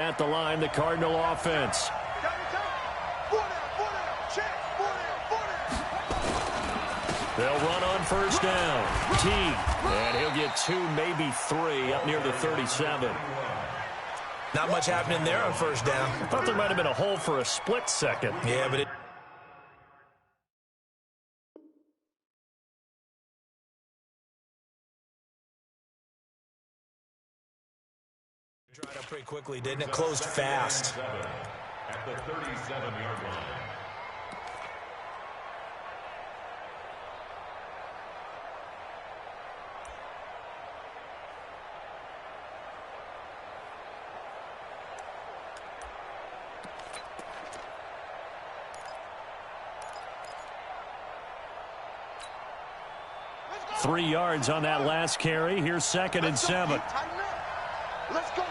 At the line, the Cardinal offense. They'll run on first down. And he'll get 2, maybe 3 up near the 37. Not much happening there on first down. I thought there might have been a hole for a split second. Yeah, but it... Dried up pretty quickly, didn't it? Closed fast. At the 37-yard line. Go. 3 yards on that last carry. Here's 2nd and 7. Let's go.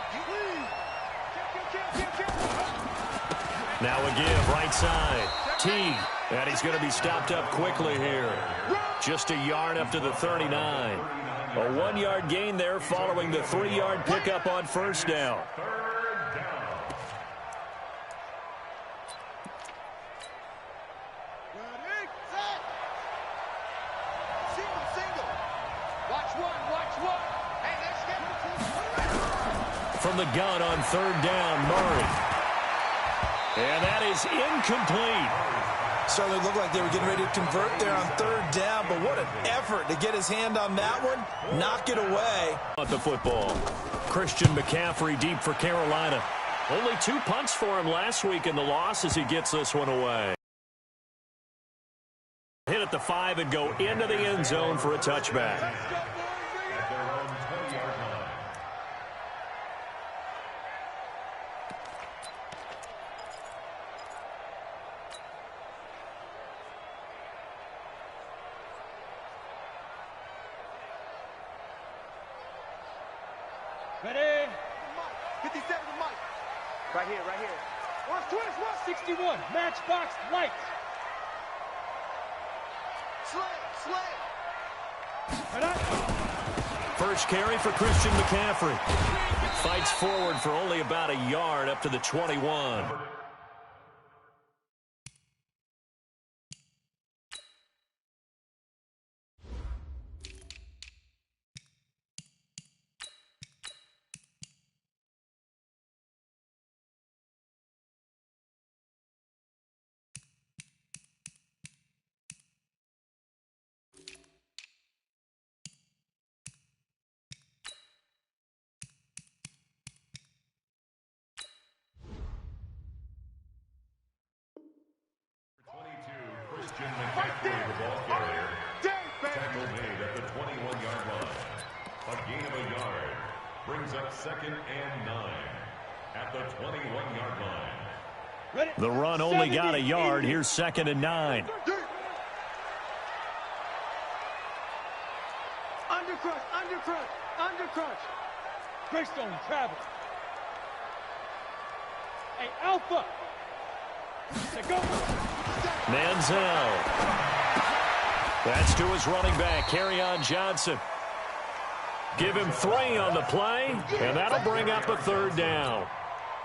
Now a give, right side. Teague. And he's going to be stopped up quickly here. Just a yard up to the 39. A 1-yard gain there following the 3-yard pickup on first down. From the gun on 3rd down, Murray. And that is incomplete. Certainly looked like they were getting ready to convert there on 3rd down, but what an effort to get his hand on that one. Knock it away. The football. Christian McCaffrey deep for Carolina. Only 2 punts for him last week in the loss as he gets this one away. Hit at the 5 and go into the end zone for a touchback. Ready? 57 to Mike. Right here, right here. 61, matchbox lights. Slay. First carry for Christian McCaffrey. Fights forward for only about a yard up to the 21. McCaffrey, the ball carrier. Tackle made at the 21-yard line. A gain of a yard. Brings up 2nd and 9 at the 21-yard line. The run only got a yard. Here's 2nd and 9. Undercrush. Greystone travel. Hey, Alpha. Go. Manziel. That's to his running back, Kerryon Johnson. Give him 3 on the play, and that'll bring up a 3rd down.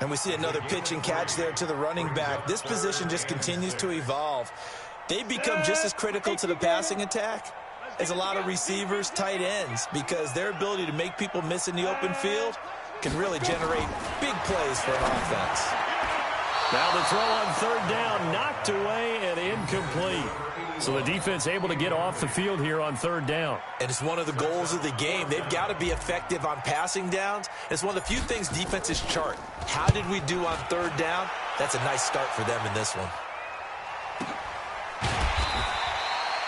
And we see another pitch and catch there to the running back. This position just continues to evolve. They become just as critical to the passing attack as a lot of receivers, tight ends, because their ability to make people miss in the open field can really generate big plays for an offense. Now the throw on 3rd down, knocked away and incomplete. So the defense able to get off the field here on 3rd down. And it's one of the goals of the game. They've got to be effective on passing downs. It's one of the few things defenses chart. How did we do on 3rd down? That's a nice start for them in this one.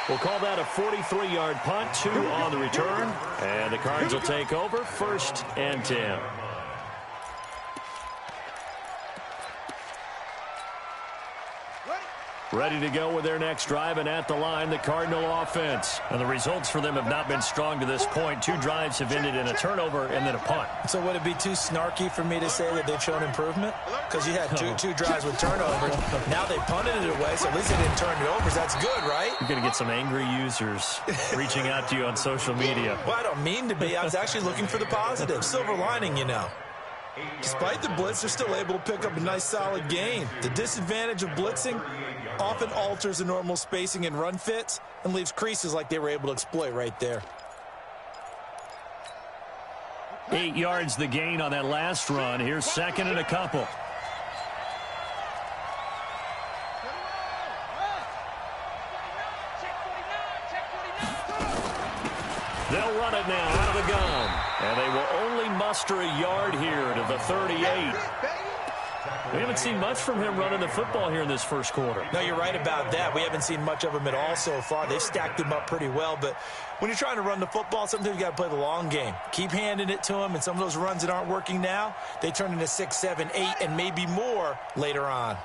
We'll call that a 43-yard punt, 2 on the return. And the Cards will take over, 1st and 10. Ready to go with their next drive, and at the line, the Cardinal offense. And the results for them have not been strong to this point. 2 drives have ended in a turnover and then a punt. So would it be too snarky for me to say that they've shown improvement? Because you had two drives with turnovers. Now they punted it away, so at least they didn't turn it over. That's good, right? You're going to get some angry users reaching out to you on social media. Well, I don't mean to be. I was actually looking for the positive. Silver lining, you know. Despite the blitz, they're still able to pick up a nice solid gain. The disadvantage of blitzing often alters the normal spacing and run fits and leaves creases like they were able to exploit right there. 8 yards the gain on that last run. Here's second and a couple. They'll run it now out of the gun. And they will only muster a yard here to the 38. We haven't seen much from him running the football here in this first quarter. No, you're right about that. We haven't seen much of him at all so far. They've stacked him up pretty well. But when you're trying to run the football, sometimes you got to play the long game. Keep handing it to him, and some of those runs that aren't working now, they turn into 6, 7, 8, and maybe more later on.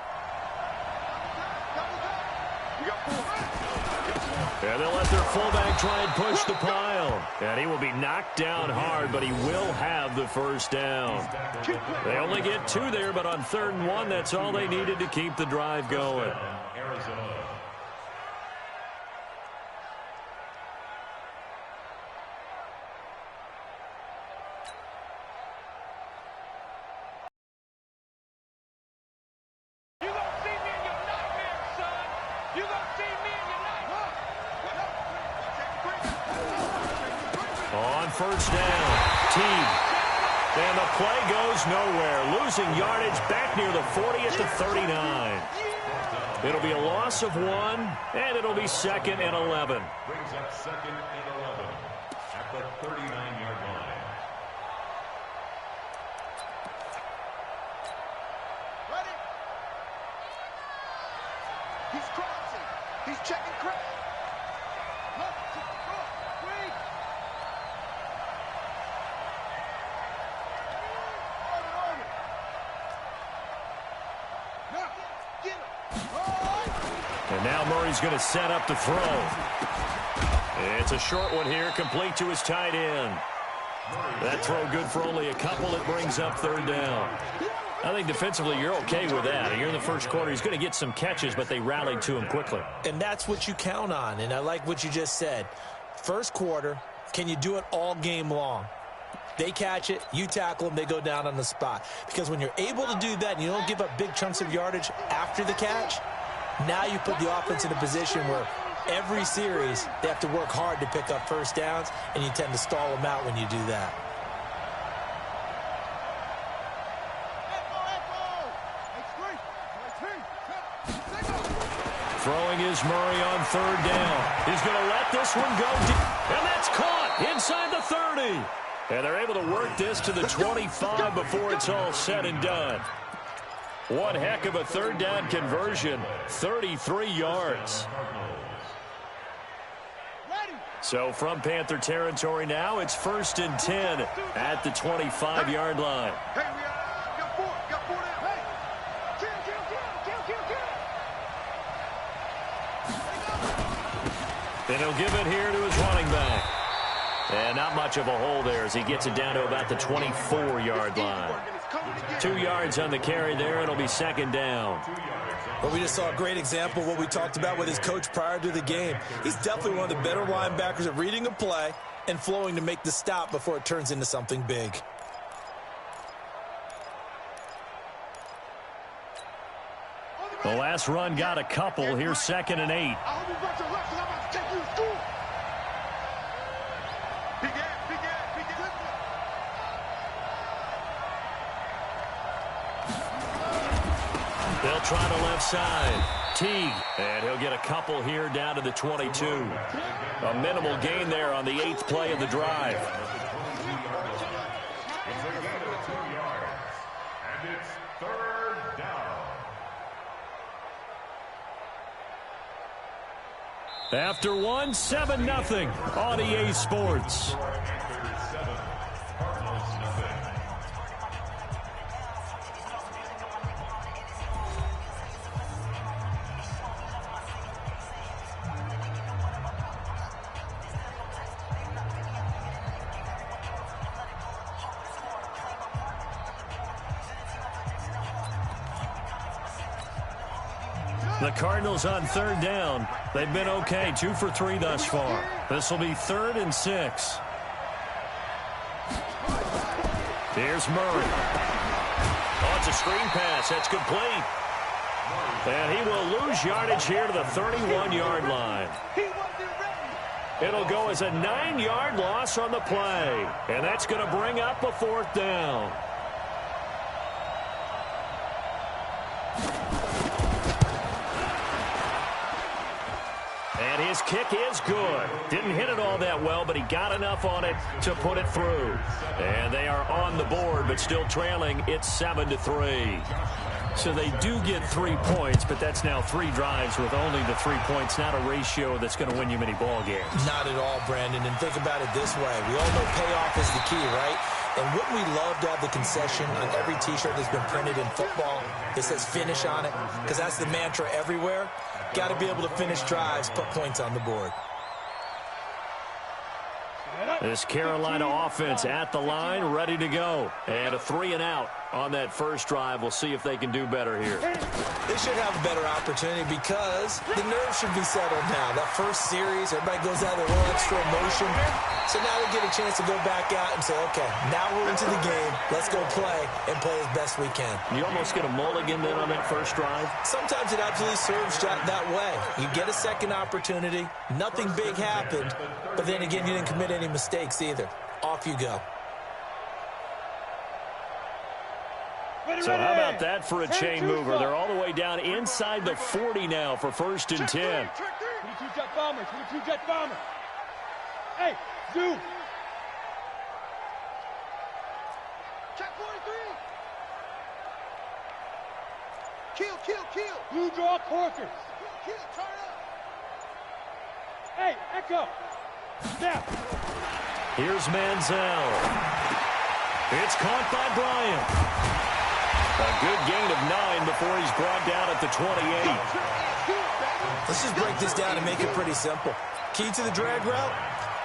And they'll let their fullback try and push the pile. And he will be knocked down hard, but he will have the first down. They only get 2 there, but on 3rd and 1, that's all they needed to keep the drive going. On first down, Teague. And the play goes nowhere. Losing yardage back near the 40 at the 39. It'll be a loss of 1, and it'll be 2nd and 11. Brings up 2nd and 11 at the 39-yard line. Ready? He's crossing. He's checking crack. Look, wait. And now Murray's going to set up to throw. It's a short one here, complete to his tight end. That throw good for only a couple. It brings up 3rd down. I think defensively you're okay with that. You're in the first quarter. He's going to get some catches, but they rallied to him quickly. And that's what you count on, and I like what you just said. First quarter, can you do it all game long? They catch it, you tackle them, they go down on the spot. Because when you're able to do that and you don't give up big chunks of yardage after the catch, now you put the offense in a position where every series they have to work hard to pick up first downs, and you tend to stall them out when you do that. Throwing is Murray on 3rd down. He's going to let this one go deep. And that's caught inside the 30. And they're able to work this to the 25 before it's all said and done. One heck of a 3rd down conversion, 33 yards. So from Panther territory now, it's 1st and 10 at the 25-yard line. And he'll give it here to his running back. And not much of a hole there as he gets it down to about the 24-yard line. 2 yards on the carry there. It'll be 2nd down. But we just saw a great example of what we talked about with his coach prior to the game. He's definitely one of the better linebackers at reading a play and flowing to make the stop before it turns into something big. The last run got a couple. Here's 2nd and 8. They'll try the left side. Teague, and he'll get a couple here down to the 22. A minimal gain there on the 8th play of the drive. It's a gain of 2 yards, and it's 3rd down. After 1, 7-0 on EA Sports. The Cardinals on 3rd down. They've been okay, 2 for 3 thus far. This will be 3rd and 6. Here's Murray. It's a screen pass. That's complete. And he will lose yardage here to the 31-yard line. It'll go as a 9-yard loss on the play. And that's going to bring up a 4th down. And his kick is good. Didn't hit it all that well, but he got enough on it to put it through. And they are on the board, but still trailing. It's 7-3. So they do get 3 points, but that's now 3 drives with only the 3 points, not a ratio that's going to win you many ball games. Not at all, Brandon. And think about it this way. We all know payoff is the key, right? And wouldn't we love to have the concession on every T-shirt that's been printed in football that says finish on it? Because that's the mantra everywhere. Got to be able to finish drives, put points on the board. This Carolina offense at the line, ready to go. And a 3-and-out on that first drive. We'll see if they can do better here. They should have a better opportunity because the nerves should be settled now. That first series, everybody goes out with a little extra emotion. So now they get a chance to go back out and say, okay, now we're into the game. Let's go play and play as best we can. You almost get a mulligan then on that first drive? Sometimes it absolutely serves that way. You get a second opportunity. Nothing big happened. But then again, you didn't commit any mistakes either. Off you go. So how about that for a chain mover? They're all the way down inside the 40 now for 1st and 10. 22 jet bomber, 22 jet bomber. Hey, zoom. Check 43. Kill. Blue draw Corkers. Kill, turn up. Hey, echo. Snap. Here's Manziel. It's caught by Bryant. A good gain of 9 before he's brought down at the 28. Let's just break this down and make it pretty simple. Key to the drag route,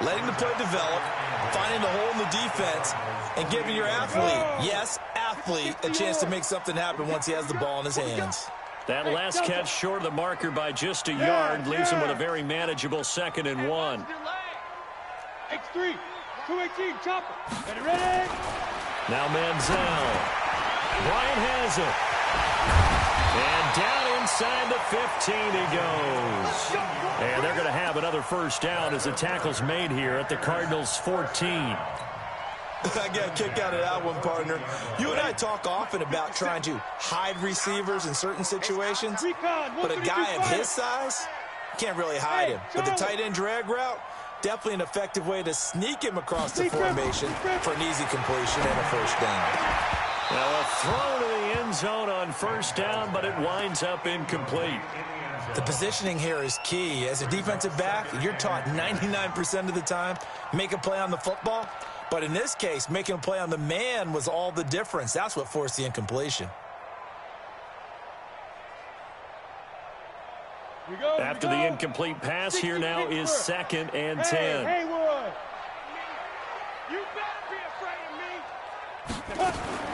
letting the play develop, finding the hole in the defense, and giving your athlete, yes, athlete, a chance to make something happen once he has the ball in his hands. That last catch short of the marker by just a yard leaves him with a very manageable 2nd and 1. X3, 218, chopper. Ready? Now Manziel. Bryant has it. And down inside the 15 he goes. And they're going to have another first down as the tackle's made here at the Cardinals' 14. I got a kick out of that one, partner. You and I talk often about trying to hide receivers in certain situations, but a guy of his size can't really hide him. But the tight end drag route, definitely an effective way to sneak him across the formation for an easy completion and a first down. Now a throw to the end zone on first down, but it winds up incomplete. The positioning here is key. As a defensive back, you're taught 99% of the time, make a play on the football. But in this case, making a play on the man was all the difference. That's what forced the incompletion. After the incomplete pass, here now is 2nd and 10. Hey, Haywood. You better be afraid of me.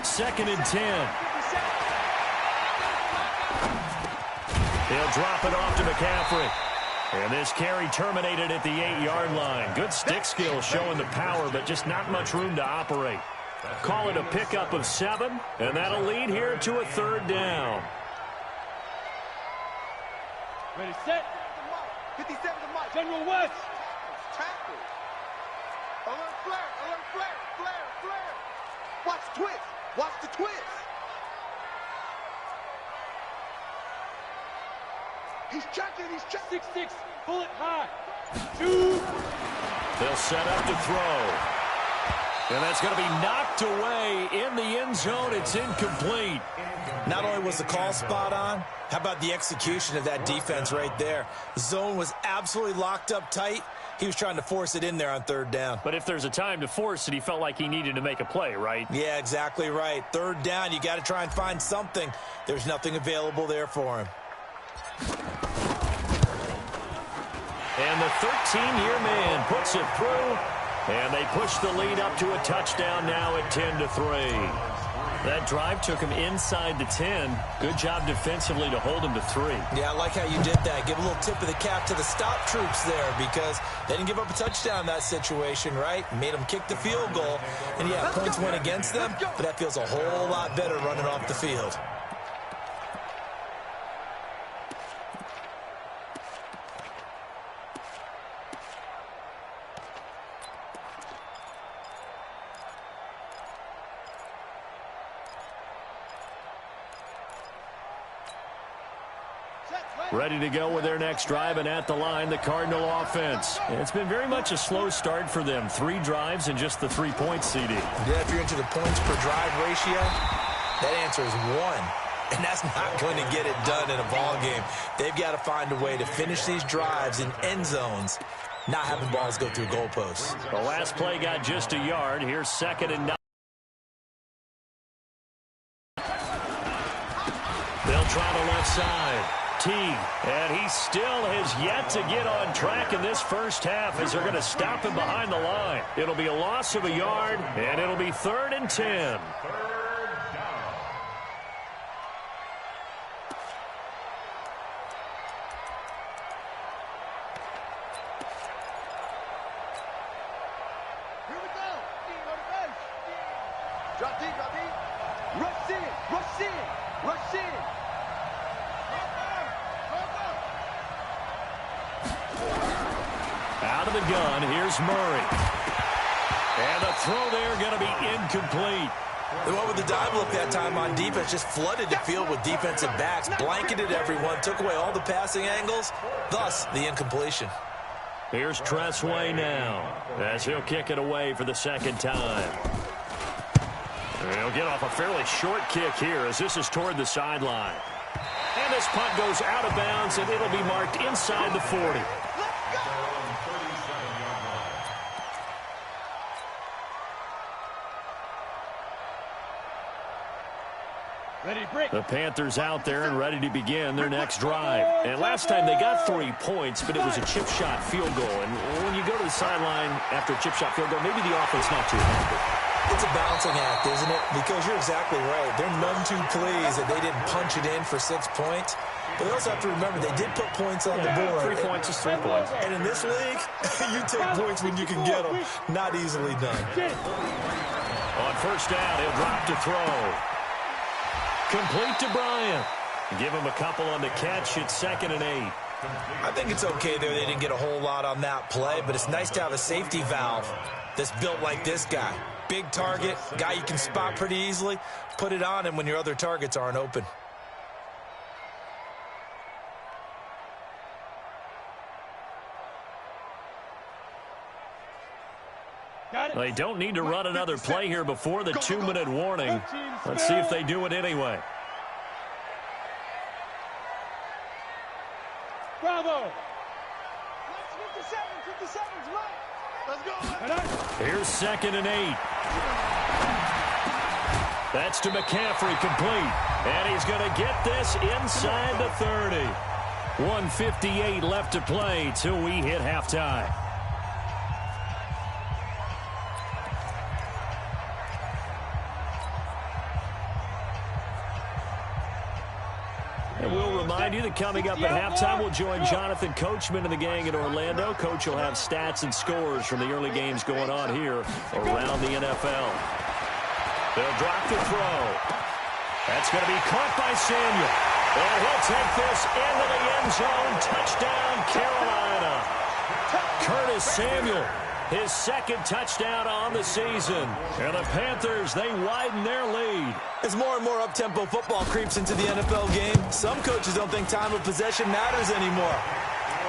2nd and 10. He'll drop it off to McCaffrey. And this carry terminated at the 8-yard line. Good stick skill showing the power, but just not much room to operate. Call it a pickup of 7, and that'll lead here to a 3rd down. Ready, set. 57 to Mike. General West. Tackle. Alert flare. Watch the twist. Watch the twist. He's checking. 6'6", bullet high. 2. They'll set up to throw. And that's going to be knocked away in the end zone. It's incomplete. Not only was the call spot on, how about the execution of that defense right there? Zone was absolutely locked up tight. He was trying to force it in there on 3rd down. But if there's a time to force it, he felt like he needed to make a play, right? Yeah, exactly right. 3rd down, you got to try and find something. There's nothing available there for him. And the 13-year man puts it through. And they push the lead up to a touchdown now at 10-3. That drive took him inside the 10. Good job defensively to hold him to 3. Yeah, I like how you did that. Give a little tip of the cap to the stop troops there because they didn't give up a touchdown in that situation, right? Made them kick the field goal. And, yeah, points went against them, but that feels a whole lot better running off the field. Ready to go with their next drive, and at the line, the Cardinal offense. It's been very much a slow start for them. 3 drives and just the 3 points, CD. Yeah, if you're into the points per drive ratio, that answer is 1. And that's not going to get it done in a ball game. They've got to find a way to finish these drives in end zones, not having balls go through goalposts. The last play got just a yard. Here's 2nd and 9. They'll try the left side. Teague, and he still has yet to get on track in this first half as they're going to stop him behind the line. It'll be a loss of a yard, and it'll be 3rd and 10. Here we go. Drop deep, drop deep. Rush in, rush in, rush in. Out of the gun, here's Murray. And the throw there going to be incomplete. The one with the dive look that time on defense just flooded the field with defensive backs, blanketed everyone, took away all the passing angles, thus the incompletion. Here's Tressway now as he'll kick it away for the 2nd time. And he'll get off a fairly short kick here as this is toward the sideline. And this punt goes out of bounds, and it'll be marked inside the 40. The Panthers out there and ready to begin their next drive. And last time they got 3 points, but it was a chip shot field goal. And when you go to the sideline after a chip shot field goal, maybe the offense not too happy. It's a balancing act, isn't it? Because you're exactly right. They're none too pleased that they didn't punch it in for 6 points. But they also have to remember they did put points on the board. 3 points is 3 points. And in this league, you take points when you can get them. Not easily done. On 1st down, he'll drop to throw. Complete to Bryant. Give him a couple on the catch. It's 2nd and 8. I think it's okay there. They didn't get a whole lot on that play, but it's nice to have a safety valve that's built like this guy. Big target, guy you can spot pretty easily. Put it on him when your other targets aren't open. They don't need to run another play here before the 2-minute warning. Let's see if they do it anyway. Bravo. 57 seconds, right? Let's go. Here's 2nd and 8. That's to McCaffrey, complete. And he's going to get this inside the 30. 1:58 left to play till we hit halftime. And we'll remind you that coming up at halftime, we'll join Jonathan Coachman and the gang in Orlando. Coach will have stats and scores from the early games going on here around the NFL. They'll drop the throw. That's going to be caught by Samuel. And he'll take this into the end zone. Touchdown, Carolina. Curtis Samuel, his 2nd touchdown on the season. And the Panthers, they widen their lead. As more and more up-tempo football creeps into the NFL game, some coaches don't think time of possession matters anymore.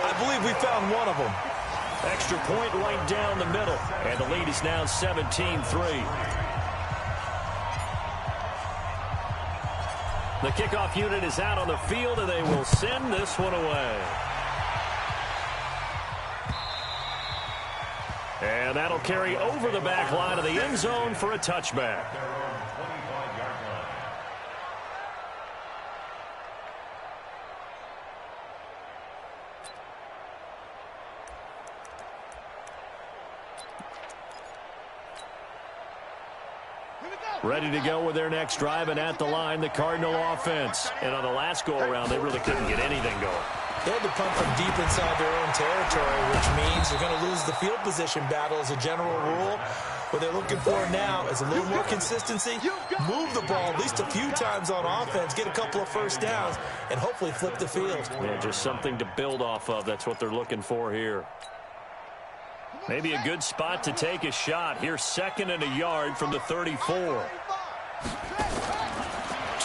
I believe we found one of them. Extra point right down the middle. And the lead is now 17-3. The kickoff unit is out on the field, and they will send this one away. And that'll carry over the back line of the end zone for a touchback. ready to go with their next drive, and at the line, the Cardinal offense. And on the last go-around, they really couldn't get anything going. They had to punt from deep inside their own territory, which means they're going to lose the field position battle as a general rule. What they're looking for now is a little more consistency, move the ball at least a few times on offense, get a couple of first downs, and hopefully flip the field. Yeah, just something to build off of. That's what they're looking for here. Maybe a good spot to take a shot. Here's 2nd and a yard from the 34. To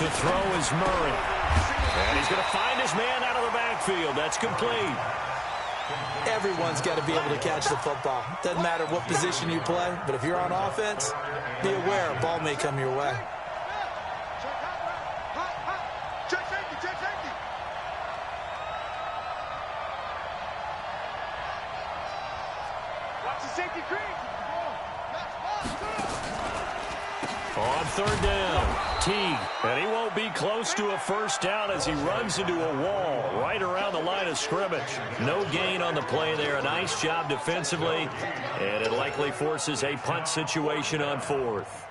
throw is Murray. And he's going to find his man out of the backfield. That's complete. Everyone's got to be able to catch the football. Doesn't matter what position you play, but if you're on offense, be aware a ball may come your way. Check safety, check safety. Watch the safety crease. On 3rd down, Teague, and he won't be close to a first down as he runs into a wall right around the line of scrimmage. No gain on the play there. A nice job defensively, and it likely forces a punt situation on 4th.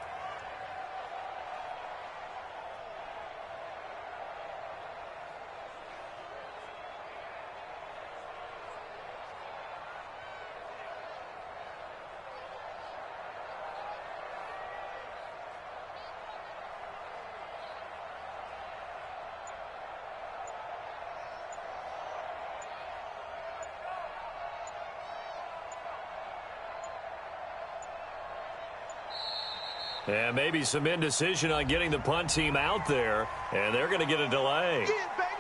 And maybe some indecision on getting the punt team out there, and they're going to get a delay.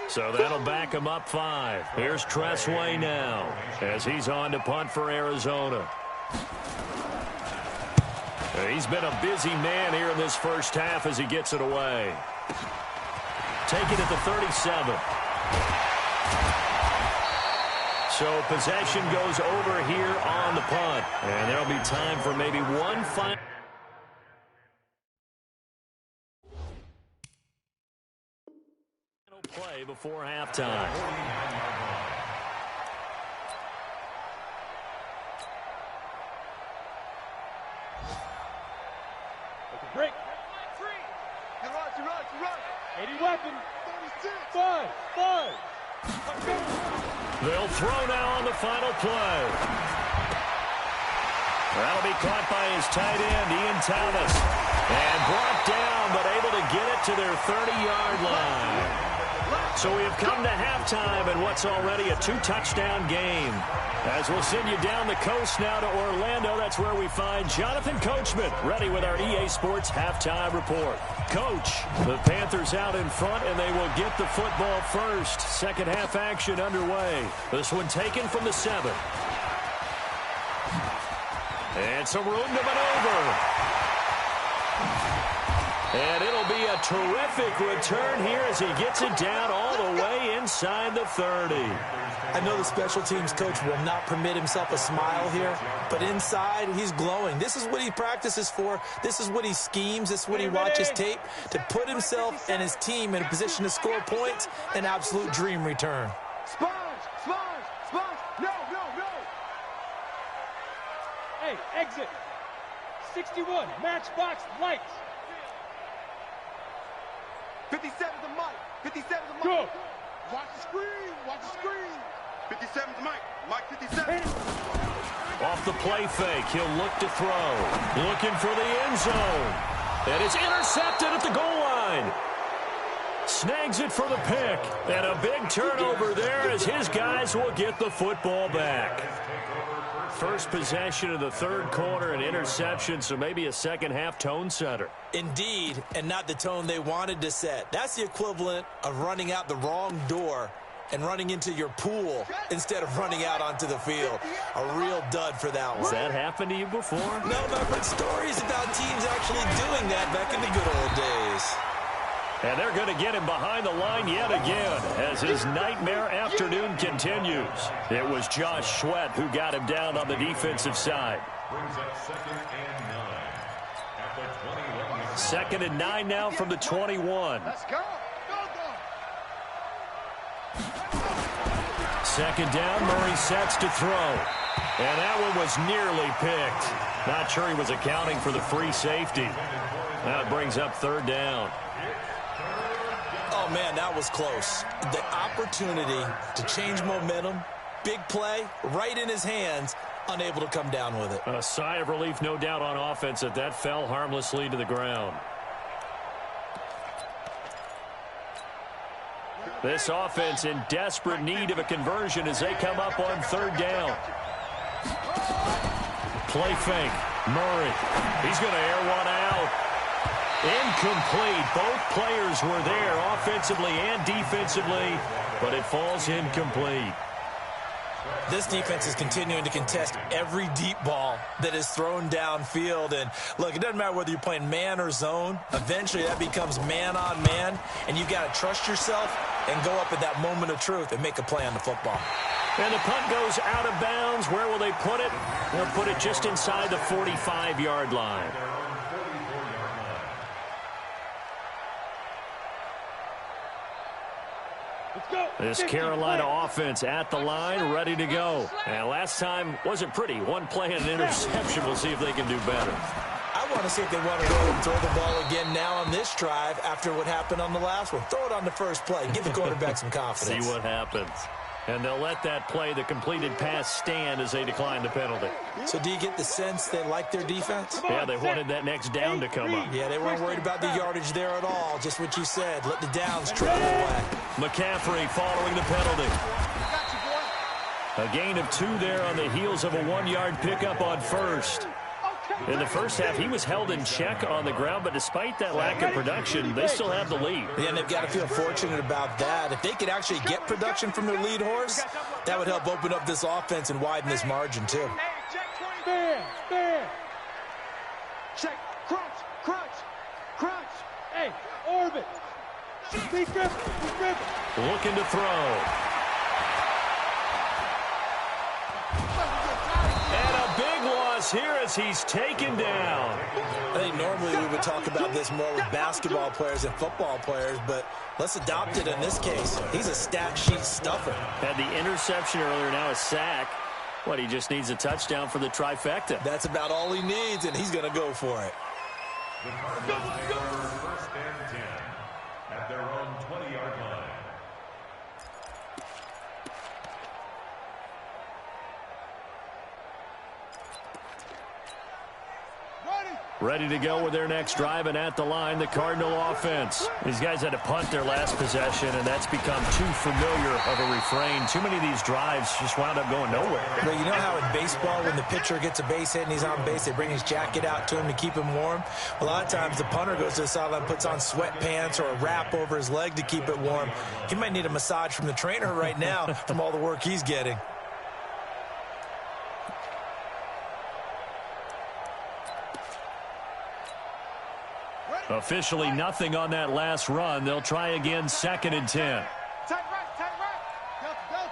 So that'll back them up 5. Here's Tressway now as he's on to punt for Arizona. He's been a busy man here in this first half as he gets it away. Take it at the 37. So possession goes over here on the punt, and there'll be time for maybe one final play before halftime. Break. 80 weapon. 5. They'll throw now on the final play. That'll be caught by his tight end, Ian Thomas. And brought down, but able to get it to their 30-yard line. So we have come to halftime in what's already a 2-touchdown game. As we'll send you down the coast now to Orlando, that's where we find Jonathan Coachman, ready with our EA Sports halftime report. Coach, the Panthers out in front, and they will get the football first. Second half action underway. This one taken from the 7. And some room to maneuver. And it'll be a terrific return here as he gets it down all the way inside the 30. I know the special teams coach will not permit himself a smile here, but inside he's glowing. This is what he practices for. This is what he schemes. This is what he watches tape to put himself and his team in a position to score points. An absolute dream return. Sponge. No. Hey, exit. 61, matchbox lights. 57 to Mike. 57 to Mike. Go. Watch the screen. 57 to Mike. Mike 57. Off the play fake, he'll look to throw. Looking for the end zone. And it's intercepted at the goal line. Snags it for the pick. And a big turnover there as his guys will get the football back. First possession of the 3rd quarter, an interception, so maybe a second half tone setter. Indeed, and not the tone they wanted to set. That's the equivalent of running out the wrong door and running into your pool instead of running out onto the field. A real dud for that one. Has that happened to you before? No, but I've heard stories about teams actually doing that back in the good old days. And they're going to get him behind the line yet again as his nightmare afternoon continues. It was Josh Sweat who got him down on the defensive side. Brings up 2nd and 9 at the 21. 2nd and 9 now from the 21. Let's go. 2nd down, Murray sets to throw. And that one was nearly picked. Not sure he was accounting for the free safety. That brings up third down. Oh, man, that was close. The opportunity to change momentum, big play, right in his hands, unable to come down with it. A sigh of relief, no doubt, on offense that fell harmlessly to the ground. This offense in desperate need of a conversion as they come up on third down. Play fake. Murray. He's going to air one out. Incomplete. Both players were there offensively and defensively, but it falls incomplete. This defense is continuing to contest every deep ball that is thrown downfield. And, look, it doesn't matter whether you're playing man or zone. Eventually, that becomes man on man, and you've got to trust yourself and go up at that moment of truth and make a play on the football. And the punt goes out of bounds. Where will they put it? They'll put it just inside the 45-yard line. This Carolina offense at the line, ready to go. And last time wasn't pretty. One play and an interception. We'll see if they can do better. I want to see if they want to go and throw the ball again now on this drive after what happened on the last one. Throw it on the first play. Give the quarterback some confidence. See what happens. And they'll let that play, the completed pass, stand as they decline the penalty. So do you get the sense they like their defense? Yeah, they wanted that next down to come up. Yeah, they weren't worried about the yardage there at all. Just what you said. Let the downs travel away. McCaffrey following the penalty. A gain of 2 there on the heels of a 1-yard pickup on first. In the first half, he was held in check on the ground, but despite that lack of production, they still have the lead. Yeah, and they've got to feel fortunate about that. If they could actually get production from their lead horse, that would help open up this offense and widen this margin, too. Check, crunch. Hey, orbit. Be careful. Looking to throw. Here as he's taken down. I think normally we would talk about this more with basketball players and football players, but let's adopt it in this case. He's a stat sheet stuffer. Had the interception earlier, now a sack. He just needs a touchdown for the trifecta. That's about all he needs, and he's going to go for it. The Cardinals first and 10 at their own 20-yard line. Ready to go with their next drive, and at the line, the Cardinal offense. These guys had to punt their last possession, and that's become too familiar of a refrain. Too many of these drives just wound up going nowhere. But you know how in baseball, when the pitcher gets a base hit and he's on base, they bring his jacket out to him to keep him warm? A lot of times the punter goes to the sideline, puts on sweatpants or a wrap over his leg to keep it warm. He might need a massage from the trainer right now from all the work he's getting. Officially nothing on that last run. They'll try again, 2nd and 10. Tight right. Go.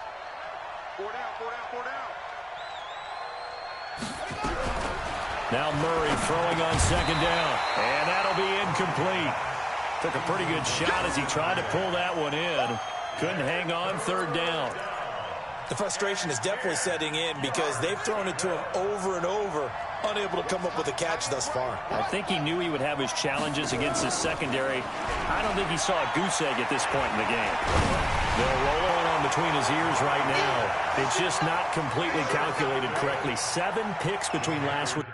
4 down. Now Murray throwing on 2nd down. And that'll be incomplete. Took a pretty good shot as he tried to pull that one in. Couldn't hang on, 3rd down. The frustration is definitely setting in because they've thrown it to him over and over, unable to come up with a catch thus far. I think he knew he would have his challenges against his secondary. I don't think he saw a goose egg at this point in the game. They'll roll on between his ears right now. It's just not completely calculated correctly. 7 picks between last week.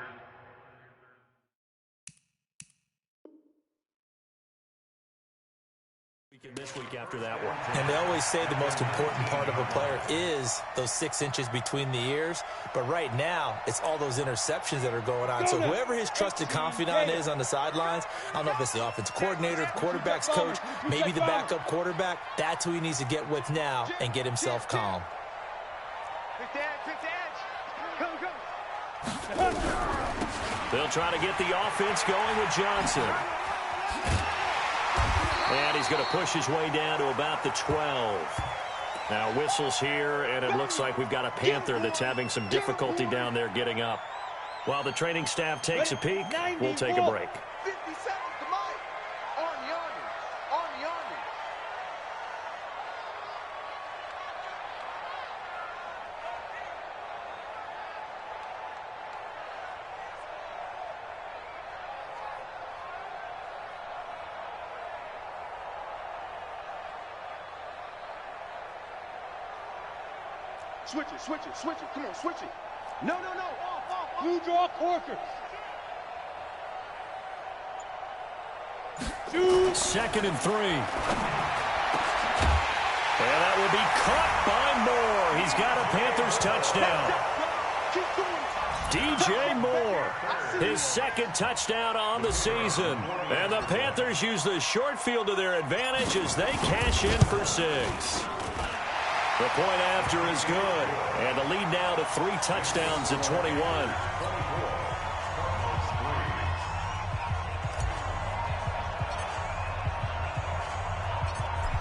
This week after that one. And they always say the most important part of a player is those 6 inches between the ears. But right now, it's all those interceptions that are going on. So whoever his trusted confidant is on the sidelines, I don't know if it's the offensive coordinator, the quarterback's coach, maybe the backup quarterback, that's who he needs to get with now and get himself calm. They'll try to get the offense going with Johnson. And he's going to push his way down to about the 12. Now whistles here, and it looks like we've got a Panther that's having some difficulty down there getting up. While the training staff takes a peek, we'll take a break. 50 seconds to Mike. Army. Switch it, switch it, switch it. Come on, switch it. No, no, no. Off. Blue draw quarter. Second and 3. And that will be caught by Moore. He's got a Panthers touchdown. DJ Moore, his second touchdown on the season. And the Panthers use the short field to their advantage as they cash in for 6. The point after is good. And the lead now to 3 touchdowns at 21.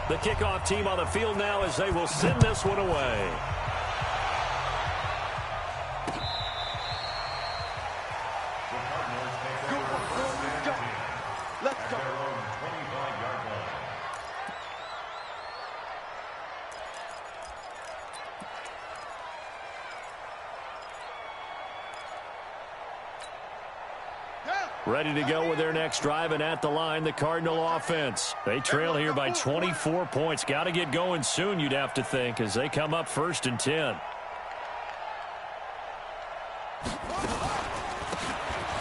The kickoff team on the field now as they will send this one away. Let's go. Ready to go with their next drive, and at the line, the Cardinal offense. They trail here by 24 points. Got to get going soon, you'd have to think, as they come up 1st and 10.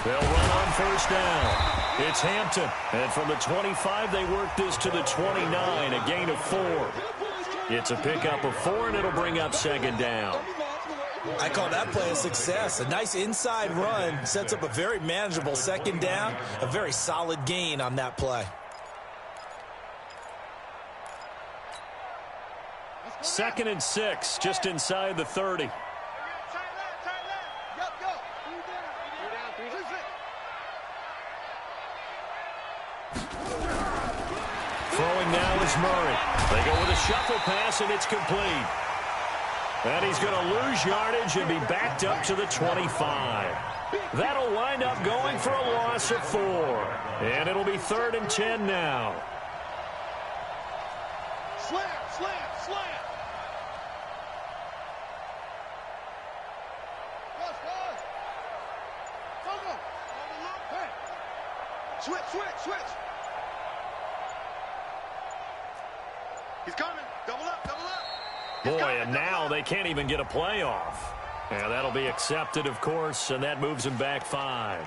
They'll run on 1st down. It's Hampton. And from the 25, they work this to the 29, a gain of 4. It's a pickup of 4, and it'll bring up 2nd down. I call that play a success. A nice inside run sets up a very manageable 2nd down. A very solid gain on that play. 2nd and 6, just inside the 30. Throwing now is Murray. They go with a shuffle pass, and it's complete. And he's going to lose yardage and be backed up to the 25. That'll wind up going for a loss of 4. And it'll be 3rd and 10 now. Slam. Switch. He's coming. Double up. Boy, and now they can't even get a play off. And that'll be accepted, of course, and that moves him back 5.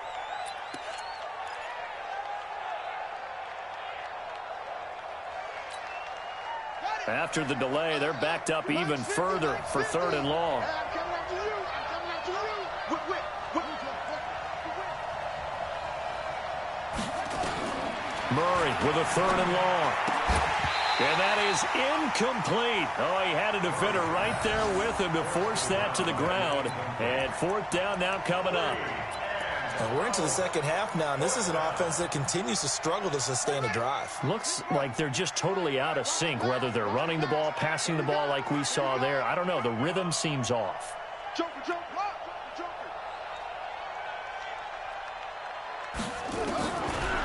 After the delay, they're backed up even further for 3rd and long. Murray with a 3rd and long. And that is incomplete. Oh, he had a defender right there with him to force that to the ground. And 4th down now coming up. We're into the 2nd half now, and this is an offense that continues to struggle to sustain a drive. Looks like they're just totally out of sync, whether they're running the ball, passing the ball like we saw there. I don't know. The rhythm seems off. Joker.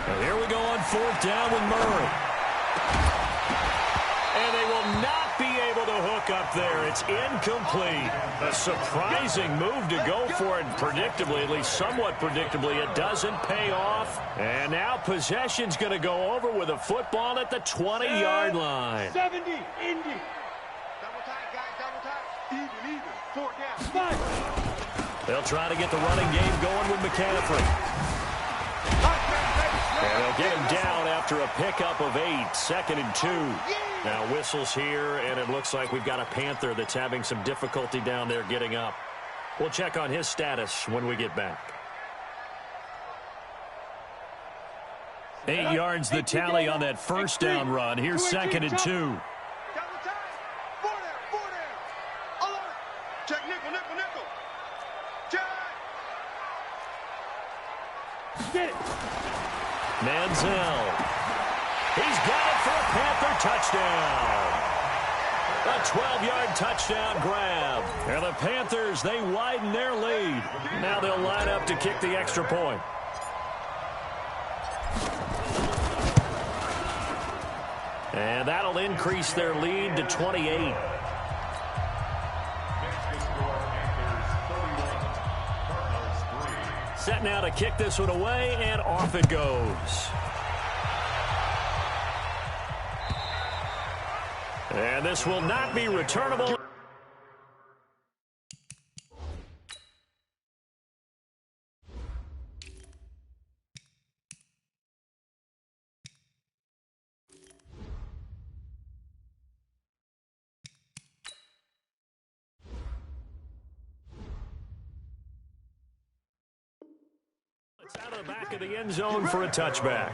And here we go on 4th down with Murray. And they will not be able to hook up there. It's incomplete. A surprising move to go for it predictably, at least somewhat predictably. It doesn't pay off. And now possession's going to go over with a football at the 20-yard line. 70, Indy. Double tight, guys, double tight. Even. 4th down. 5. They'll try to get the running game going with McCaffrey. And they'll get him down after a pickup of 8, 2nd and 2. Now whistles here, and it looks like we've got a Panther that's having some difficulty down there getting up. We'll check on his status when we get back. 8 yards the tally on that 1st down run. Here's 2nd and 2. Double tight. 4 down. Alert. Check nickel. Check. Get it. Manziel. He's got it for a Panther touchdown. A 12-yard touchdown grab. And the Panthers, they widen their lead. Now they'll line up to kick the extra point. And that'll increase their lead to 28. Set now to kick this one away, and off it goes. And this will not be returnable. the back of the end zone for a touchback.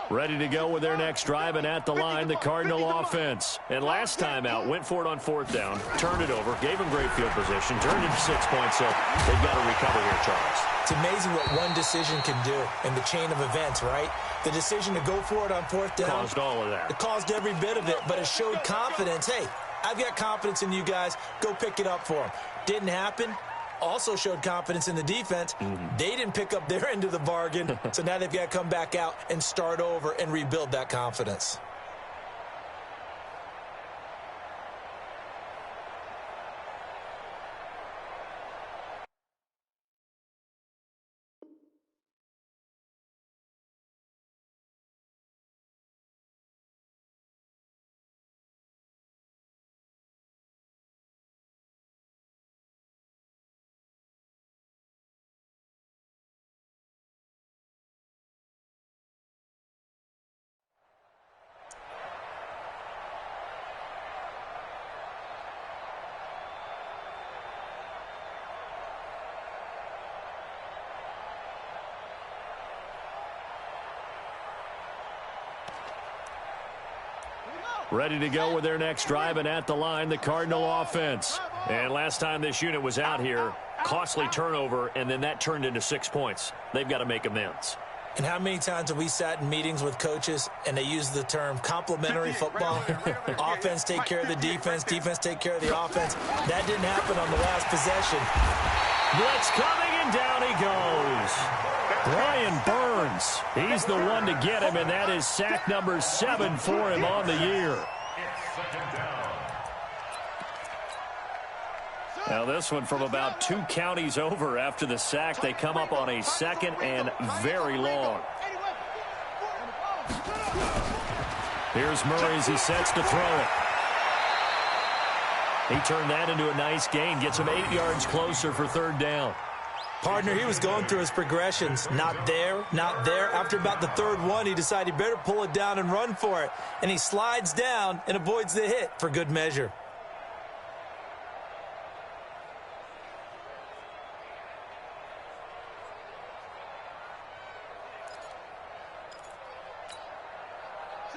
Ready to go with their next drive, and at the line, the Cardinal offense. And last time out, went for it on fourth down, turned it over, gave them great field position, turned into 6 points, so they've got to recover here, Charles. It's amazing what one decision can do in the chain of events, right? The decision to go for it on fourth down. Caused all of that. It caused every bit of it, but it showed confidence. Hey, I've got confidence in you guys. Go pick it up for them. Didn't happen. Also showed confidence in the defense. They didn't pick up their end of the bargain, so now they've got to come back out and start over and rebuild that confidence. Ready to go with their next drive, and at the line, the Cardinal offense. And last time this unit was out here, costly turnover, and then that turned into 6 points. They've got to make amends. And how many times have we sat in meetings with coaches and they use the term complementary football? Offense take care of the defense, defense take care of the offense. That didn't happen on the last possession. Blitz coming, and down he goes. Brian Burns, he's the one to get him, and that is sack number 7 for him on the year. Now this one from about 2 counties over after the sack. They come up on a second and very long. Here's Murray as he sets to throw it. He turned that into a nice gain, gets him 8 yards closer for third down. Partner, he was going through his progressions. Not there, not there. After about the third one, he decided he better pull it down and run for it. And he slides down and avoids the hit for good measure.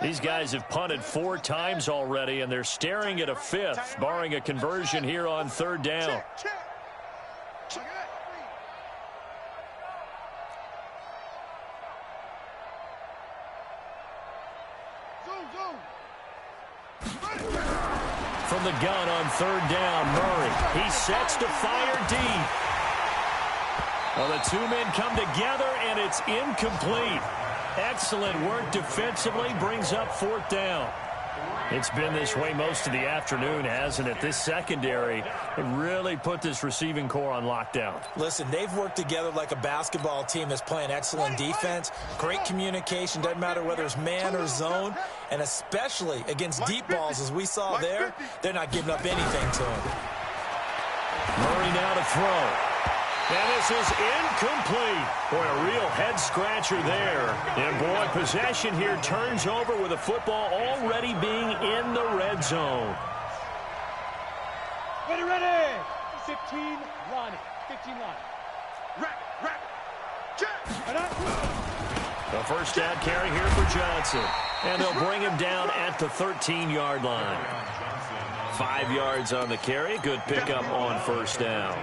These guys have punted 4 times already, and they're staring at a 5th, barring a conversion here on third down. From the gun on third down, Murray. He sets to fire deep. Well, the 2 men come together, and it's incomplete. Excellent work defensively, brings up fourth down. It's been this way most of the afternoon, hasn't it? This secondary really put this receiving core on lockdown. Listen, they've worked together like a basketball team that's playing excellent defense, great communication, doesn't matter whether it's man or zone, and especially against deep balls, as we saw there, they're not giving up anything to him. Murray now to throw. And this is incomplete. Boy, a real head-scratcher there. And, boy, possession here turns over with the football already being in the red zone. Ready. 15 line. 15 line. Rack. Check. A first down carry here for Johnson. And they'll bring him down at the 13-yard line. 5 yards on the carry. Good pickup on first down.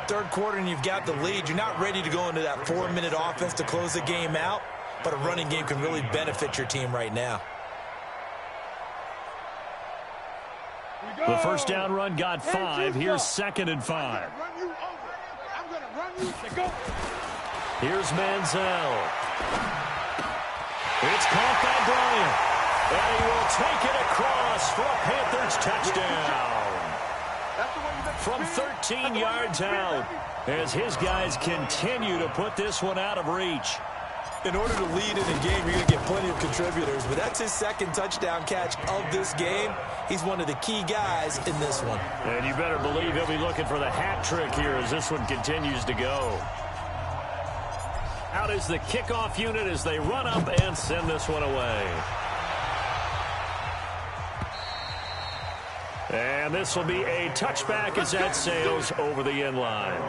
Third quarter and you've got the lead. You're not ready to go into that 4-minute offense to close the game out, but a running game can really benefit your team right now. The first down run got 5. Here's 2nd and 5. I'm going to run you. Go. Here's Manziel. It's caught by Bryant. And he will take it across for a Panthers touchdown. From 13 yards out, as his guys continue to put this one out of reach. In order to lead in a game, you're going to get plenty of contributors, but that's his second touchdown catch of this game. He's one of the key guys in this one. And you better believe he'll be looking for the hat trick here as this one continues to go. Out is the kickoff unit as they run up and send this one away. And this will be a touchback as that sails over the end line.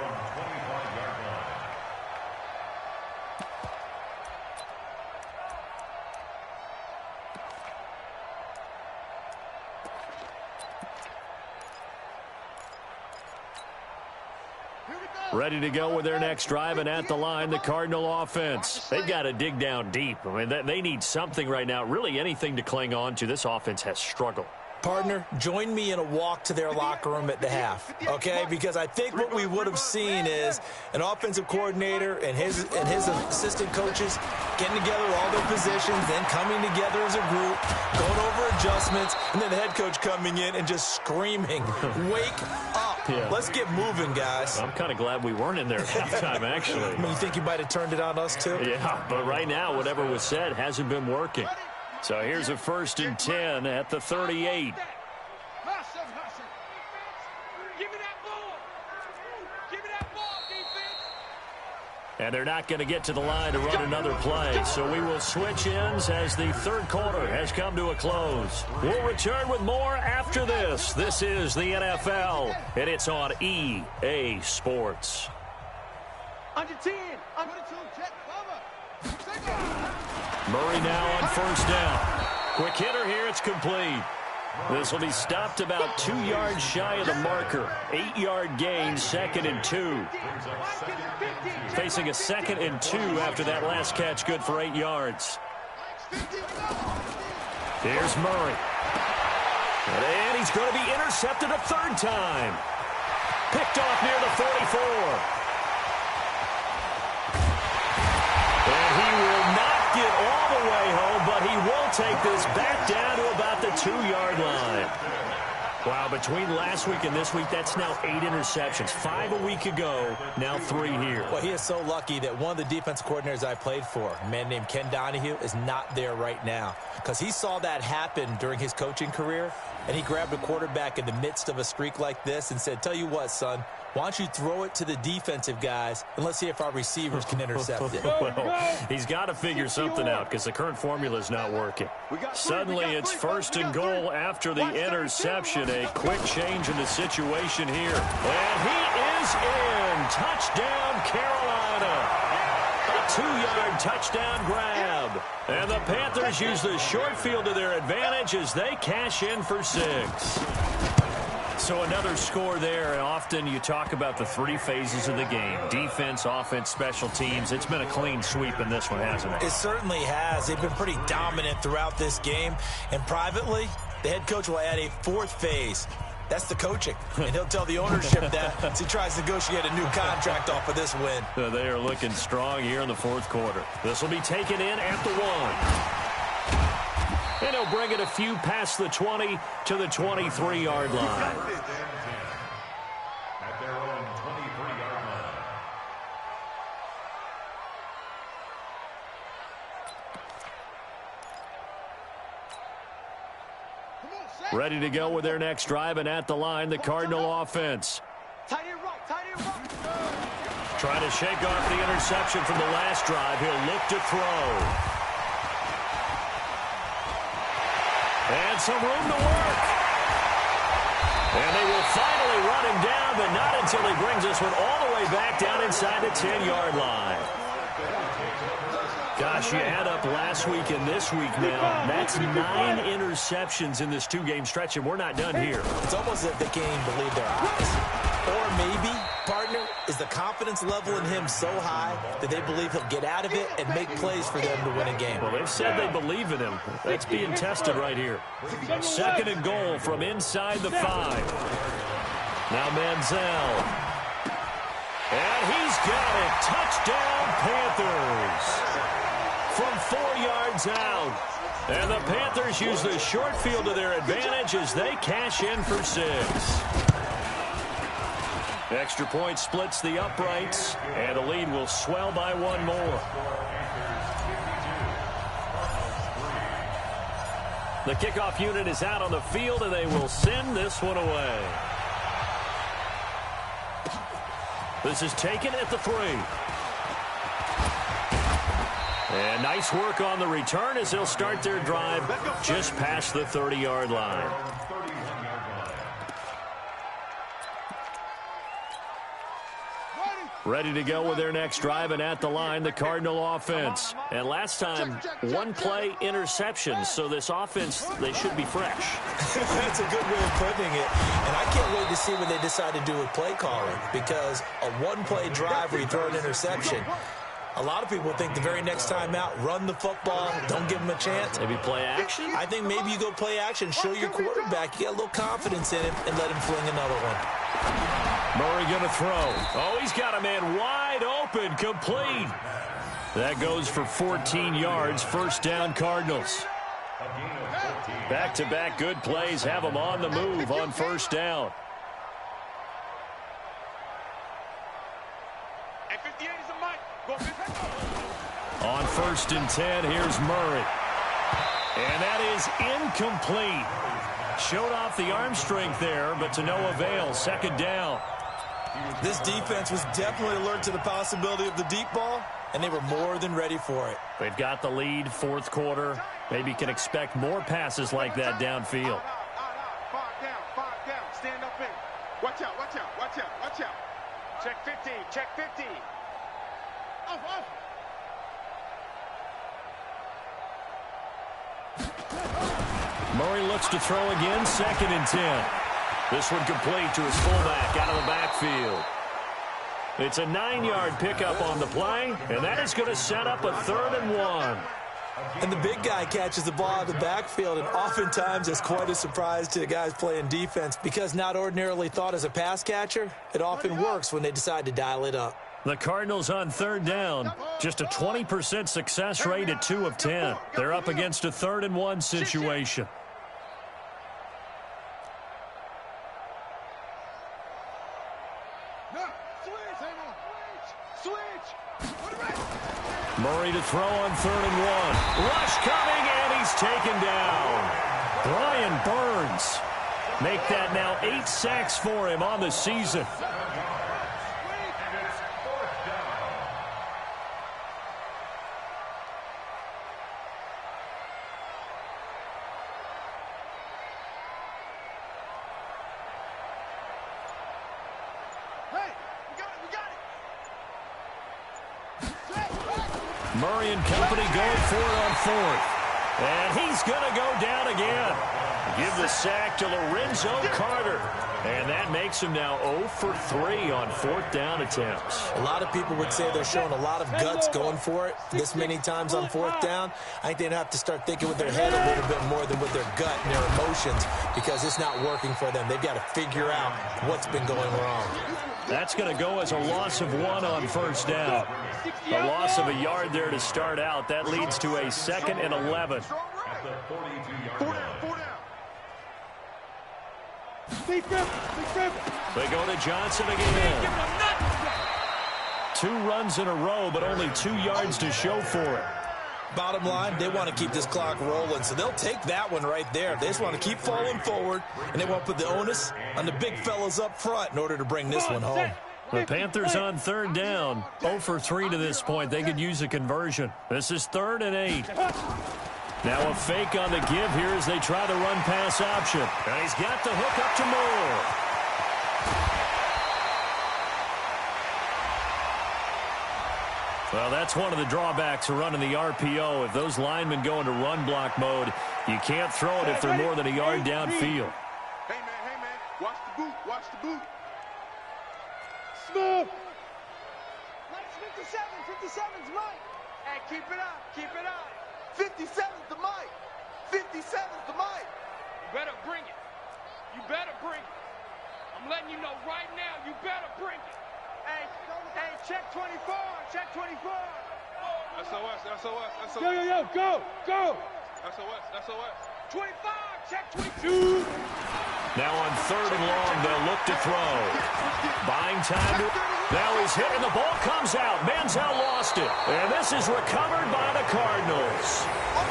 Ready to go with their next drive, and at the line, the Cardinal offense. They've got to dig down deep. I mean, they need something right now, really anything to cling on to. This offense has struggled. Partner, join me in a walk to their locker room at the half, okay? Because I think what we would have seen is an offensive coordinator and his assistant coaches getting together all their positions, then coming together as a group, going over adjustments, and then the head coach coming in and just screaming, wake up. Yeah. Let's get moving, guys. I'm kind of glad we weren't in there at halftime, actually. I mean, you think you might have turned it on us, too? Yeah, but right now, whatever was said hasn't been working. So here's a 1st and 10 at the 38. And they're not going to get to the line to run another play. So we will switch ends as the third quarter has come to a close. We'll return with more after this. This is the NFL, and it's on EA Sports. Under 10, under 2, check cover. Murray now on 1st down. Quick hitter here, it's complete. This will be stopped about 2 yards shy of the marker. 8-yard gain, 2nd and 2. Facing a 2nd and 2 after that last catch, good for 8 yards. Here's Murray. And he's going to be intercepted a 3rd time. Picked off near the 44. And he will not get all the way home, but he will take this back down to about the 2-yard line. Wow, between last week and this week, that's now 8 interceptions. 5 a week ago, now 3 here. Well, he is so lucky that one of the defense coordinators I played for, a man named Ken Donahue, is not there right now. Because he saw that happen during his coaching career, and he grabbed a quarterback in the midst of a streak like this and said, tell you what, son, why don't you throw it to the defensive guys, and let's see if our receivers can intercept it. Well, he's got to figure something out because the current formula is not working. Suddenly, it's 1st and goal after the interception. A quick change in the situation here. And he is in. Touchdown, Carolina. A 2-yard touchdown grab. And the Panthers use the short field to their advantage as they cash in for 6. So another score there, and often you talk about the 3 phases of the game. Defense, offense, special teams. It's been a clean sweep in this one, hasn't it? It certainly has. They've been pretty dominant throughout this game. And privately, the head coach will add a 4th phase. That's the coaching. And he'll tell the ownership that as he tries to negotiate a new contract off of this win. They are looking strong here in the 4th quarter. This will be taken in at the 1. And he'll bring it a few past the 20 to the 23-yard line. At their own 23-yard line. Ready to go with their next drive, and at the line, the Cardinal offense. Tight end right, tight end right. Trying to shake off the interception from the last drive. He'll look to throw. And some room to work. And they will finally run him down, but not until he brings this one all the way back down inside the 10-yard line. Gosh, you add up last week and this week now. That's 9 interceptions in this 2-game stretch, and we're not done here. It's almost as if they can't even believe their eyes. Or maybe, partner, is the confidence level in him so high that they believe he'll get out of it and make plays for them to win a game. Well, they've said they believe in him. That's being tested right here. 2nd and goal from inside the 5. Now Manziel. And he's got it. Touchdown, Panthers. From 4 yards out. And the Panthers use the short field to their advantage as they cash in for 6. Extra point splits the uprights, and the lead will swell by 1 more. The kickoff unit is out on the field, and they will send this one away. This is taken at the 3. And nice work on the return as they'll start their drive just past the 30-yard line. Ready to go with their next drive, and at the line, the Cardinal offense. And last time, one-play interception, so this offense, they should be fresh. That's a good way of putting it. And I can't wait to see what they decide to do with play calling, because a one-play drive where you throw an interception, a lot of people think the very next time out, run the football, don't give them a chance. Maybe play action? I think maybe you go play action, show your quarterback, you get a little confidence in him, and let him fling another one. Murray going to throw. Oh, he's got a man wide open, complete. That goes for 14 yards, first down Cardinals. Back-to-back good plays have them on the move on first down. On 1st and 10, here's Murray. And that is incomplete. Showed off the arm strength there, but to no avail. Second down. This defense was definitely alert to the possibility of the deep ball, and they were more than ready for it. They've got the lead, fourth quarter. Maybe can expect more passes like that downfield. 5 down. Stand up in. Watch out. Check 50. Off. Murray looks to throw again, 2nd and 10. This one complete to his fullback out of the backfield. It's a 9-yard pickup on the play, and that is going to set up a 3rd and 1. And the big guy catches the ball out of the backfield, and oftentimes it's quite a surprise to the guys playing defense, because not ordinarily thought as a pass catcher, it often works when they decide to dial it up. The Cardinals on 3rd down, just a 20% success rate at 2 of 10. They're up against a 3rd and 1 situation. Murray to throw on 3rd and 1. Rush coming, and he's taken down. Brian Burns. Make that now 8 sacks for him on the season. Murray and company going for it on 4th. And he's going to go down again. Give the sack to Lorenzo Carter. And that makes him now 0 for 3 on 4th down attempts. A lot of people would say they're showing a lot of guts going for it this many times on 4th down. I think they'd have to start thinking with their head a little bit more than with their gut and their emotions, because it's not working for them. They've got to figure out what's been going wrong. That's going to go as a loss of 1 on 1st down. A loss of a yard there to start out. That leads to a 2nd and 11. They go to Johnson again. 2 runs in a row, but only 2 yards to show for it. Bottom line, they want to keep this clock rolling, so they'll take that one right there. They just want to keep falling forward, and they want to put the onus on the big fellas up front in order to bring this one home. The Panthers on 3rd down, 0 for 3 to this point. They could use a conversion. This is 3rd and 8. Now a fake on the give here as they try the run-pass option. And he's got the hook up to Moore. Well, that's one of the drawbacks of running the RPO. If those linemen go into run block mode, you can't throw it if they're more than a yard downfield. Hey, man. Watch the boot. Smooth. 57's Mike. Hey, keep it up. 57's the Mike. 57's the Mike. You better bring it. I'm letting you know right now, you better bring it. Hey, check 24. SOS. Yo, go. SOS. 25, check 22. Now on 3rd and long, they'll look to throw. Buying time to... Now he's hit and the ball comes out. Manziel lost it. And this is recovered by the Cardinals.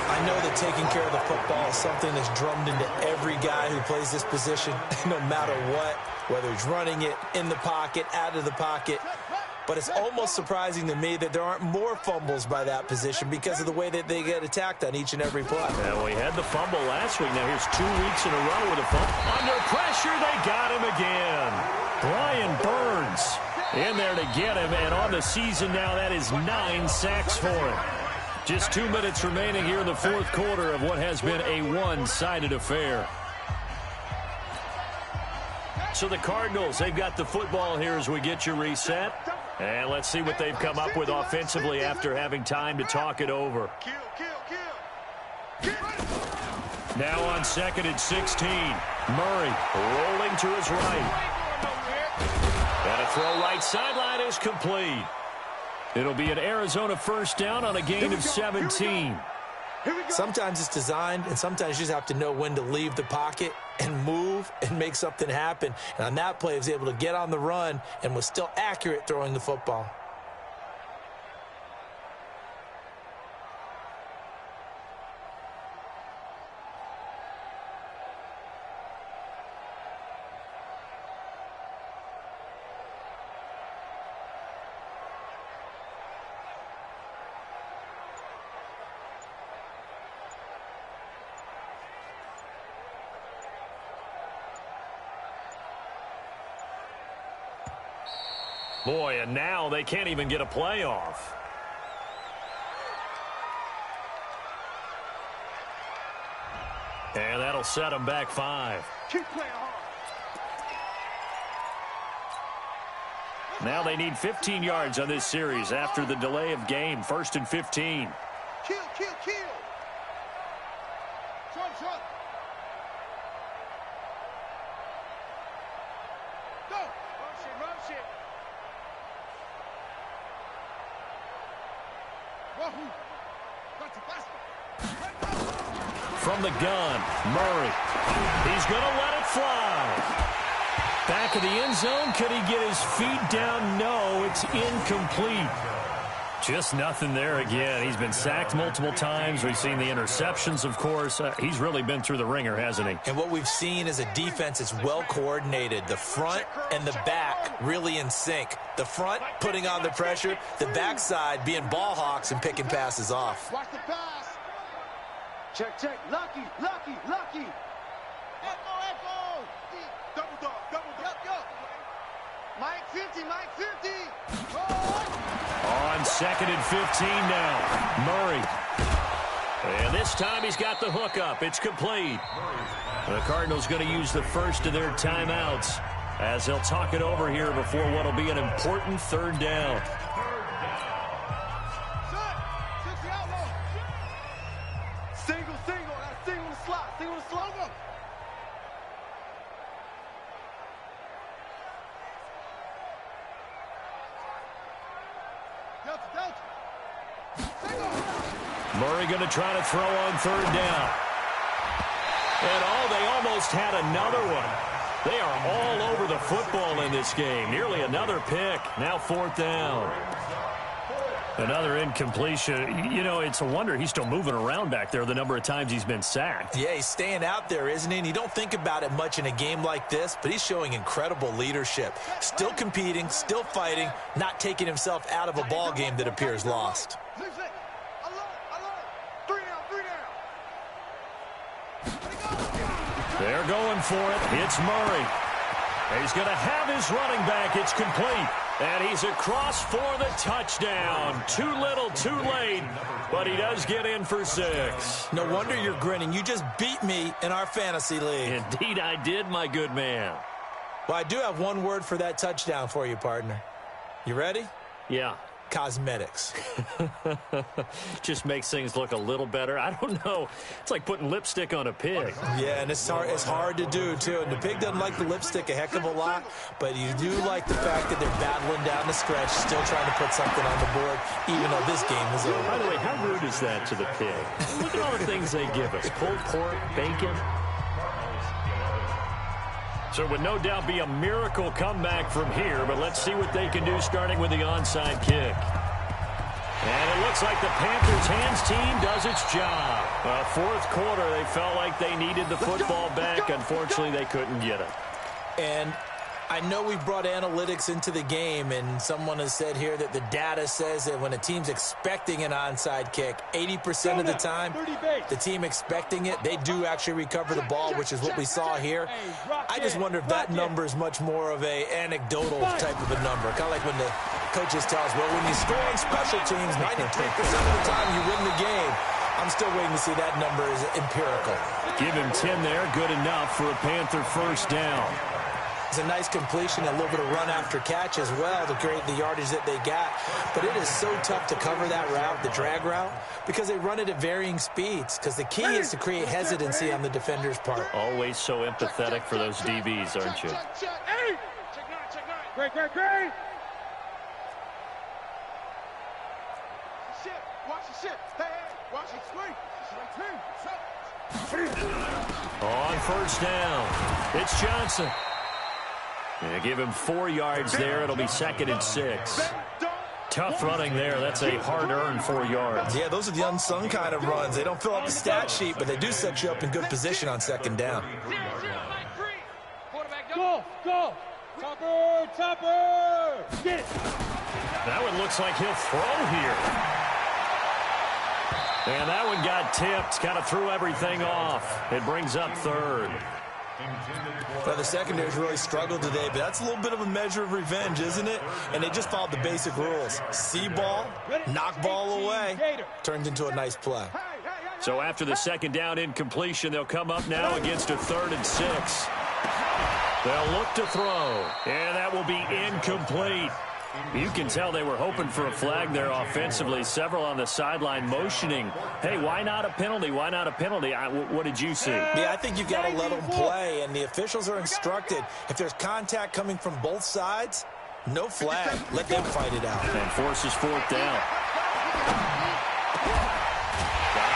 I know that taking care of the football is something that's drummed into every guy who plays this position, no matter what, whether he's running it, in the pocket, out of the pocket. But it's almost surprising to me that there aren't more fumbles by that position because of the way that they get attacked on each and every play. Now, we had the fumble last week. Now, here's 2 weeks in a row with a fumble. Under pressure, they got him again. Brian Burns in there to get him, and on the season now, that is 9 sacks for him. Just 2 minutes remaining here in the fourth quarter of what has been a one-sided affair. So the Cardinals, they've got the football here as we get you reset. And let's see what they've come up with offensively after having time to talk it over. Now on 2nd and 16. Murray rolling to his right. And a throw right sideline is complete. It'll be an Arizona first down on a gain of 17. Sometimes it's designed, and sometimes you just have to know when to leave the pocket and move and make something happen. And on that play, he was able to get on the run and was still accurate throwing the football. Boy, and now they can't even get a playoff. And that'll set them back 5. Keep playing hard. Now they need 15 yards on this series after the delay of game. 1st and 15. Kill, kill, kill. Short. Go. Run shit. From the gun, Murray. He's going to let it fly. Back of the end zone. Could he get his feet down? No, it's incomplete. Just nothing there again. He's been sacked multiple times. We've seen the interceptions, of course. He's really been through the ringer, hasn't he? And what we've seen is a defense that's well coordinated. The front and the back really in sync. The front putting on the pressure. The backside being ball hawks and picking passes off. Watch the pass. Check. Lucky. Echo. Double dog. Go. Mike 50. On 2nd and 15 now. Murray. And this time he's got the hook up. It's complete. The Cardinals going to use the first of their timeouts as they'll talk it over here before what will be an important 3rd down. Single. That's single in the slot. Murray going to try to throw on 3rd down. And they almost had another one. They are all over the football in this game. Nearly another pick. Now 4th down. Another incompletion. You know, it's a wonder he's still moving around back there the number of times he's been sacked. Yeah, he's staying out there, isn't he? And you don't think about it much in a game like this, but he's showing incredible leadership. Still competing, still fighting, not taking himself out of a ball game that appears lost. They're going for it. It's Murray. He's going to have his running back. It's complete. And he's across for the touchdown. Too little, too late. But he does get in for 6. No wonder you're grinning. You just beat me in our fantasy league. Indeed I did, my good man. Well, I do have one word for that touchdown for you, partner. You ready? Yeah. Cosmetics. Just makes things look a little better. I don't know. It's like putting lipstick on a pig. Yeah, and it's hard to do, too. And the pig doesn't like the lipstick a heck of a lot, but you do like the fact that they're battling down the stretch, still trying to put something on the board, even though this game is over. By the way, how rude is that to the pig? Look at all the things they give us. Pulled pork, bacon. So it would no doubt be a miracle comeback from here, but let's see what they can do starting with the onside kick. And it looks like the Panthers' hands team does its job. Fourth quarter, they felt like they needed the football back. Unfortunately, they couldn't get it. And I know we brought analytics into the game, and someone has said here that the data says that when a team's expecting an onside kick, 80% of the time, the team expecting it, they do actually recover the ball, which is what we saw here. I just wonder if that number is much more of an anecdotal type of a number. Kind of like when the coaches tell us, well, when you score on special teams, 93% of the time you win the game. I'm still waiting to see that number is empirical. Give him 10 there, good enough for a Panther first down. It's a nice completion, a little bit of run after catch as well to create the yardage that they got. But it is so tough to cover that route, the drag route, because they run it at varying speeds. Because the key is to create hesitancy on the defender's part. Always so empathetic for those DBs, aren't you? Great. Watch the shit. Hey, watch it swing. On first down, it's Johnson. Yeah, give him 4 yards there. It'll be 2nd and 6. Tough running there. That's a hard-earned 4 yards. Yeah, those are the unsung kind of runs. They don't fill up the stat sheet, but they do set you up in good position on 2nd down. Go. Topper. Get it. That one looks like he'll throw here. And that one got tipped. Kind of threw everything off. It brings up 3rd. Well, the secondary's really struggled today, but that's a little bit of a measure of revenge, isn't it? And they just followed the basic rules. See ball, knock ball away, turns into a nice play. So after the 2nd down incompletion, they'll come up now against a 3rd and 6. They'll look to throw, and that will be incomplete. You can tell they were hoping for a flag there offensively. Several on the sideline motioning, hey, why not a penalty? Why not a penalty? What did you see? Yeah, I think you've got to let them play, and the officials are instructed. If there's contact coming from both sides, no flag. Let them fight it out. And forces 4th down.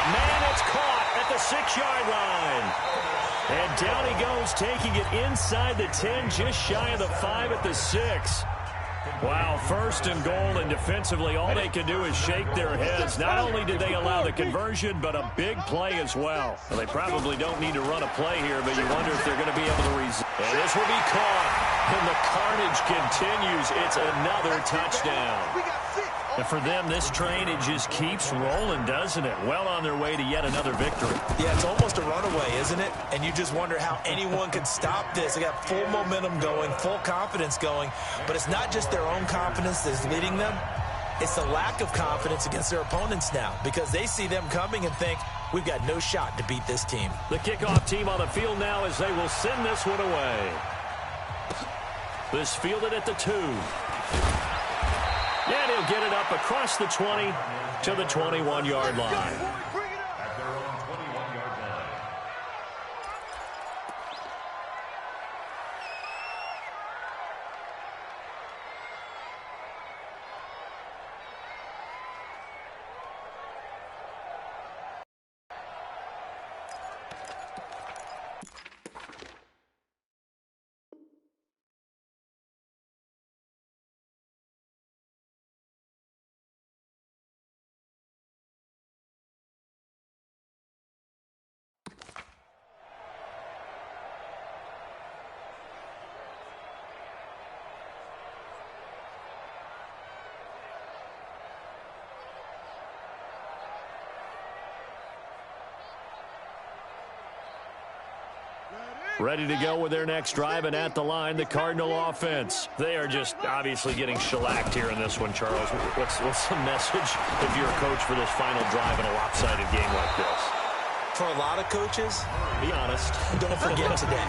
Man, it's caught at the 6-yard line. And down he goes, taking it inside the 10, just shy of the 5 at the 6. Wow, 1st and goal, and defensively all they can do is shake their heads. Not only did they allow the conversion, but a big play as well. Well, they probably don't need to run a play here, but you wonder if they're going to be able to resist. And this will be caught, and the carnage continues. It's another touchdown. And for them, this train, it just keeps rolling, doesn't it? Well on their way to yet another victory. Yeah, it's almost a runaway, isn't it? And you just wonder how anyone could stop this. They got full momentum going, full confidence going. But it's not just their own confidence that's leading them. It's the lack of confidence against their opponents now, because they see them coming and think, we've got no shot to beat this team. The kickoff team on the field now as they will send this one away. This fielded at the 2. And he'll get it up across the 20 to the 21-yard line. At their own 21-yard line. Ready to go with their next drive, and at the line, the Cardinal offense. They are just obviously getting shellacked here in this one, Charles. What's the message if you're a coach for this final drive in a lopsided game like this? For a lot of coaches, be honest. Don't forget today.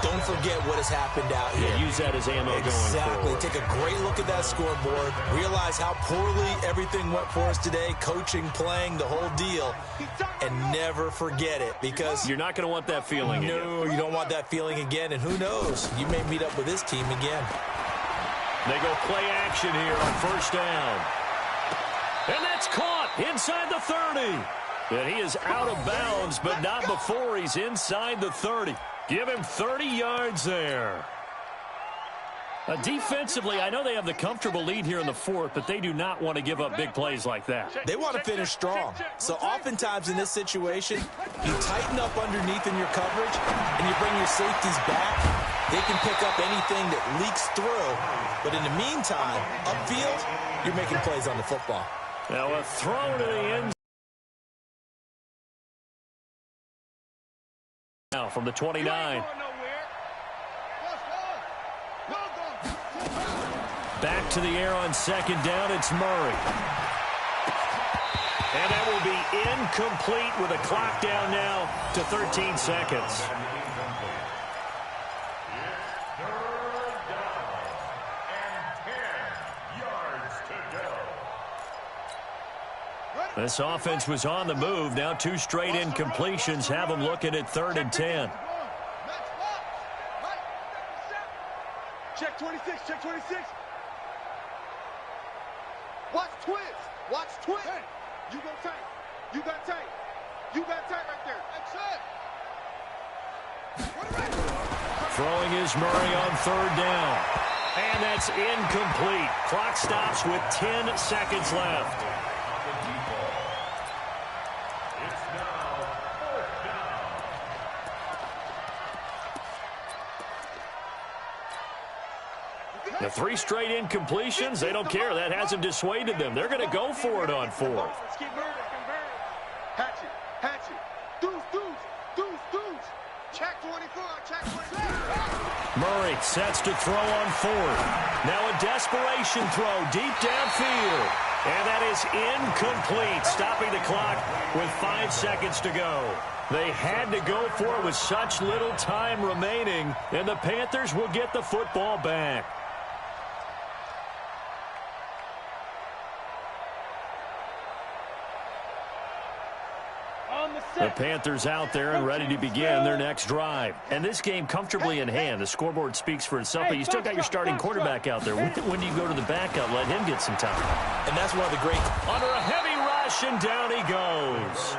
Don't forget what has happened out here. Yeah, use that as ammo going Exactly. forward. Take a great look at that scoreboard. Realize how poorly everything went for us today. Coaching, playing, the whole deal. And never forget it, because you're not going to want that feeling again. No, you don't want that feeling again. And who knows? You may meet up with this team again. They go play action here on first down. And that's caught inside the 30. And he is out of bounds, but not before he's inside the 30. Give him 30 yards there. Defensively, I know they have the comfortable lead here in the fourth, but they do not want to give up big plays like that. They want to finish strong. So oftentimes in this situation, you tighten up underneath in your coverage, and you bring your safeties back. They can pick up anything that leaks through. But in the meantime, upfield, you're making plays on the football. Now a throw to the end. Now from the 29. Back to the air on second down, it's Murray. And that will be incomplete with a clock down now to 13 seconds. This offense was on the move. Now 2 straight incompletions have them looking at 3rd and 10. Check 26, check 26. Watch twins. Watch twins. Hey, you got tight. You got tight. You got tight right there. That's it. Throwing is Murray on 3rd down. And that's incomplete. Clock stops with 10 seconds left. The 3 straight incompletions, they don't care. That hasn't dissuaded them. They're going to go for it on 4th. Hatchet, hatchet. Deuce. Check 24, check 24. Murray sets to throw on 4th. Now a desperation throw deep downfield. And that is incomplete, stopping the clock with 5 seconds to go. They had to go for it with such little time remaining, and the Panthers will get the football back. The Panthers out there and ready to begin their next drive. And this game comfortably in hand. The scoreboard speaks for itself, but you still got your starting quarterback out there. When do you go to the backup? Let him get some time. And that's one of the great... Under a heavy rush, and down he goes.